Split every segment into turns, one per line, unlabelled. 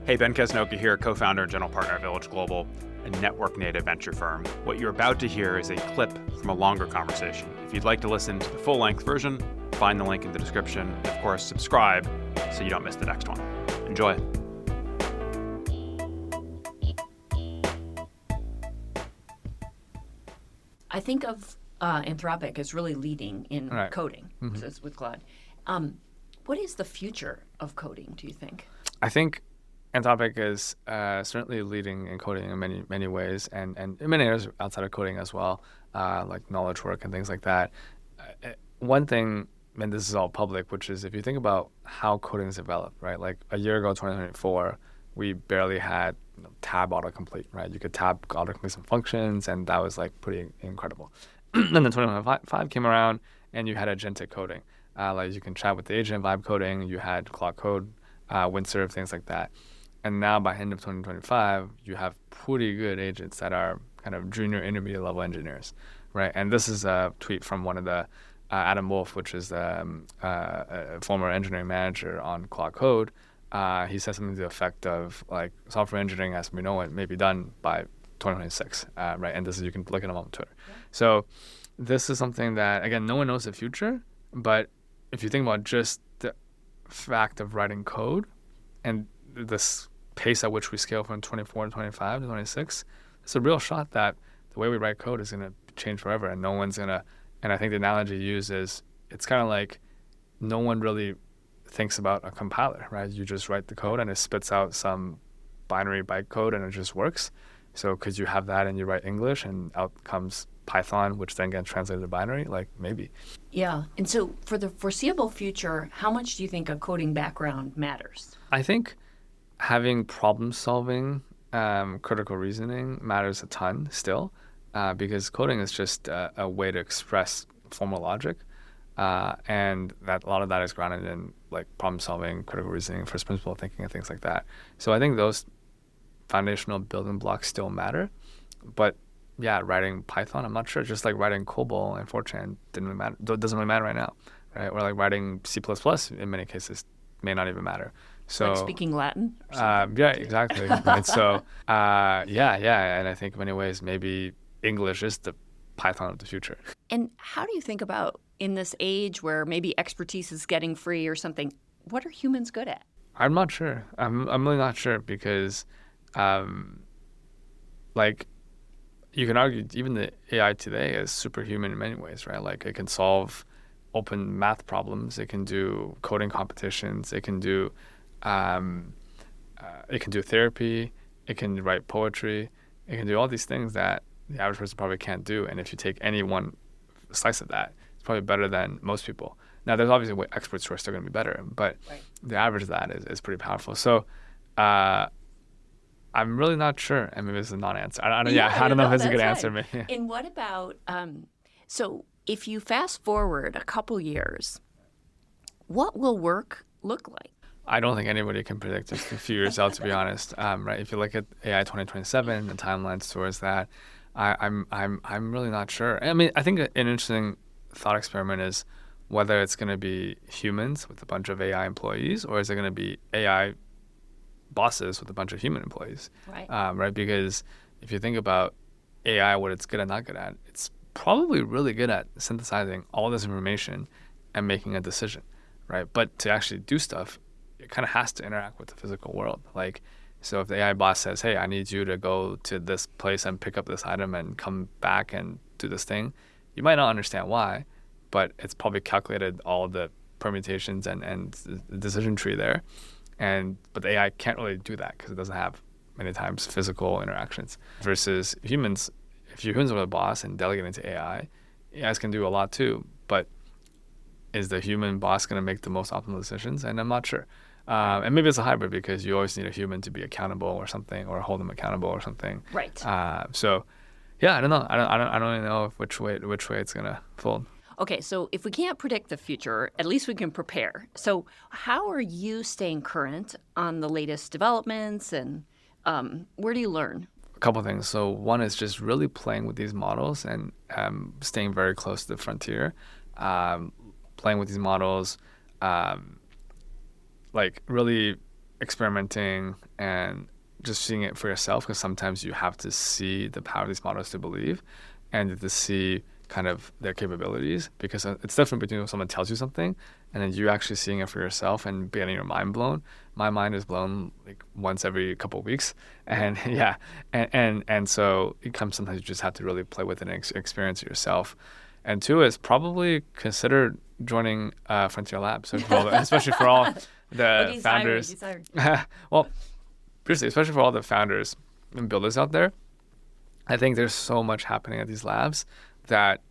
Hey, Ben Kesnoka here, co-founder and general partner at Village Global, a network-native venture firm. What you're about to hear is a clip from a longer conversation. If you'd like to listen to the full-length version, find the link in the description, and of course, subscribe so you don't miss the next one. Enjoy.
I think of Anthropic as really leading in coding with Claude. What is the future of coding, do you think?
I think Anthropic is certainly leading in coding in many ways, and in many areas outside of coding as well, like knowledge work and things like that. One thing, and this is all public, which is if you think about how coding is developed, right? Like a year ago, 2024, we barely had tab autocomplete, right? You could tab autocomplete some functions, and that was like pretty incredible. And then 2025 came around, and you had agentic coding. Like you can chat with the agent, vibe coding. You had Claude Code, Windsurf, things like that. And now by end of 2025, you have pretty good agents that are kind of junior, intermediate level engineers, right? And this is a tweet from one of the Adam Wolf, which is a former engineering manager on Claude Code. He said something to the effect of like software engineering as we know it may be done by 2026, right? And this is, you can look at him on Twitter. Yeah. So this is something that, again, no one knows the future, but if you think about just the fact of writing code and this pace at which we scale from 24 to 25 to 26, it's a real shot that the way we write code is going to change forever, and no one's going to, and I think the analogy used is it's kind of like no one really thinks about a compiler, right? You just write the code and it spits out some binary bytecode and it just works. So could you have that and you write English and out comes Python, which then gets translated to binary? Like maybe.
Yeah. And so for the foreseeable future, how much do you think a coding background matters?
I think having problem-solving, critical reasoning matters a ton still, because coding is just a way to express formal logic, and that a lot of that is grounded in like problem-solving, critical reasoning, first principle thinking, and things like that. So I think those foundational building blocks still matter, but yeah, writing Python, I'm not sure. Just like writing COBOL and Fortran doesn't really matter right now, right? Or like writing C++ in many cases may not even matter. So
like speaking Latin?
Yeah, exactly. Right. So yeah, and I think in many ways maybe English is the Python of the future.
And how do you think about in this age where maybe expertise is getting free or something? What are humans good at?
I'm not sure. I'm really not sure because, like, you can argue even the AI today is superhuman in many ways, right? Like it can solve open math problems, it can do coding competitions, it can do therapy, it can write poetry, it can do all these things that the average person probably can't do. And if you take any one slice of that, it's probably better than most people. Now, there's obviously experts who are still going to be better, but the average of that is pretty powerful. So I'm really not sure, and maybe this is a non-answer. I don't know if it's a good answer.
And what about, so if you fast forward a couple years, what will work look like?
I don't think anybody can predict a few years out, to be honest. Right? If you look at AI 2027 and timelines towards that, I'm really not sure. I mean, I think an interesting thought experiment is whether it's going to be humans with a bunch of AI employees, or is it going to be AI bosses with a bunch of human employees?
Right.
Right? Because if you think about AI, what it's good at, not good at, it's probably really good at synthesizing all this information and making a decision, right? But to actually do stuff, it kind of has to interact with the physical world. Like, so if the AI boss says, hey, I need you to go to this place and pick up this item and come back and do this thing, you might not understand why, but it's probably calculated all the permutations and the decision tree there. But the AI can't really do that because it doesn't have many times physical interactions. Versus humans, if humans are the boss and delegating to AI, AIs can do a lot too. But is the human boss going to make the most optimal decisions? And I'm not sure. And maybe it's a hybrid because you always need a human to be accountable or something, or hold them accountable or something.
Right.
So, yeah, I don't know. I don't really know which way it's going to fold.
Okay, so if we can't predict the future, at least we can prepare. So how are you staying current on the latest developments, and where do you learn?
A couple of things. So one is just really playing with these models and staying very close to the frontier, playing with these models, like really experimenting and just seeing it for yourself, because sometimes you have to see the power of these models to believe and to see kind of their capabilities, because it's different between when someone tells you something and then you actually seeing it for yourself and getting your mind blown. My mind is blown like once every couple of weeks, and yeah, and so it comes sometimes you just have to really play with it and experience it yourself. And two is probably consider joining Frontier Labs, so especially for all the founders. Well, seriously, especially for all the founders and builders out there, I think there's so much happening at these labs that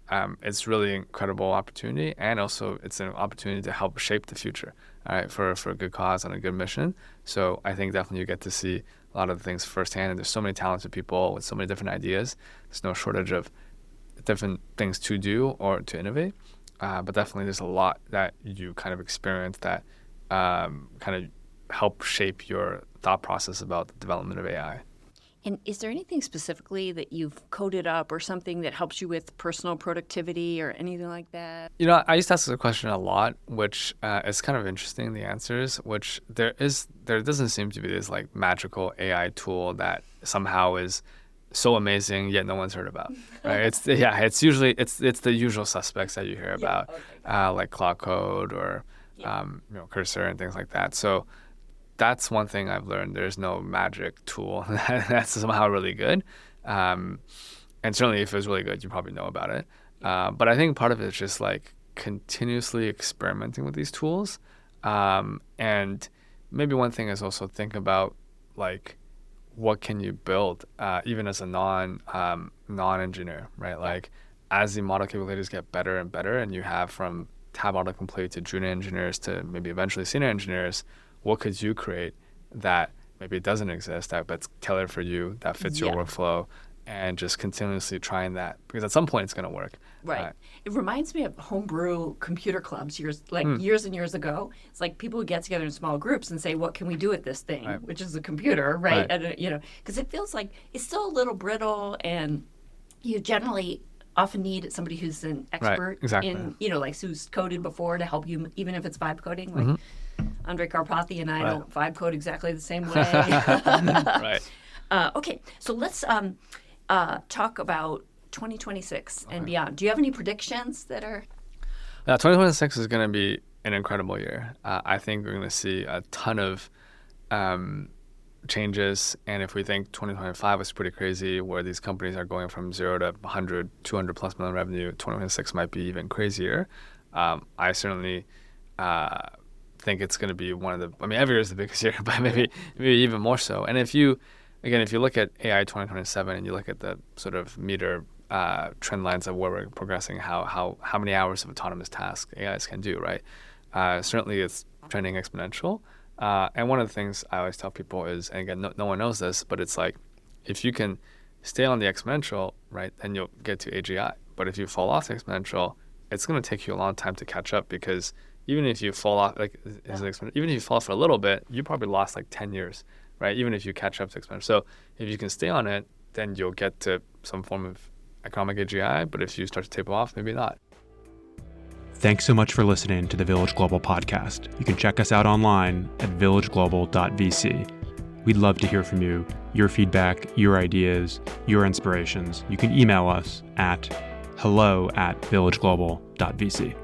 it's really incredible opportunity, and also it's an opportunity to help shape the future, all right, for a good cause and a good mission. So I think definitely you get to see a lot of the things firsthand, and there's so many talented people with so many different ideas. There's no shortage of different things to do or to innovate, but definitely there's a lot that you kind of experience that kind of help shape your thought process about the development of AI.
And is there anything specifically that you've coded up or something that helps you with personal productivity or anything like that?
You know, I used to ask this question a lot, which is kind of interesting, the answers, which there doesn't seem to be this like magical AI tool that somehow is so amazing yet no one's heard about, right? It's usually the usual suspects that you hear about, like Cloud Code or Cursor and things like that. So that's one thing I've learned. There's no magic tool that's somehow really good. And certainly if it was really good, you probably know about it. But I think part of it is just like continuously experimenting with these tools. And maybe one thing is also think about like, what can you build even as a non-engineer, right? Like as the model capabilities get better and better, and you have from tab autocomplete to junior engineers to maybe eventually senior engineers, what could you create that maybe doesn't exist, that's tailored for you, that fits your workflow, and just continuously trying that, because at some point it's going to work.
Right. It reminds me of homebrew computer clubs years and years ago. It's like people would get together in small groups and say, what can we do with this thing, which is a computer, right? And, because it feels like it's still a little brittle, and you generally often need somebody who's an expert in, like who's coded before to help you, even if it's vibe coding. Like Andre Karpathy and I don't vibe code exactly the same way. Okay, so let's talk about 2026 and beyond. Do you have any predictions that are?
2026 is going to be an incredible year. I think we're going to see a ton of changes. And if we think 2025 was pretty crazy, where these companies are going from 0 to 100, 200 plus million revenue, 2026 might be even crazier. I certainly think it's going to be every year is the biggest year, but maybe even more so. And if you look at AI 2027 and you look at the sort of meter trend lines of where we're progressing, how many hours of autonomous tasks AIs can do, right? Certainly it's trending exponential. And one of the things I always tell people is, and again, no one knows this, but it's like, if you can stay on the exponential, right, then you'll get to AGI. But if you fall off the exponential, it's going to take you a long time to catch up, because even if you fall off, even if you fall off for a little bit, you probably lost like 10 years, right? Even if you catch up to exponential. So if you can stay on it, then you'll get to some form of economic AGI. But if you start to taper off, maybe not.
Thanks so much for listening to the Village Global podcast. You can check us out online at villageglobal.vc. We'd love to hear from you, your feedback, your ideas, your inspirations. You can email us at hello@villageglobal.vc.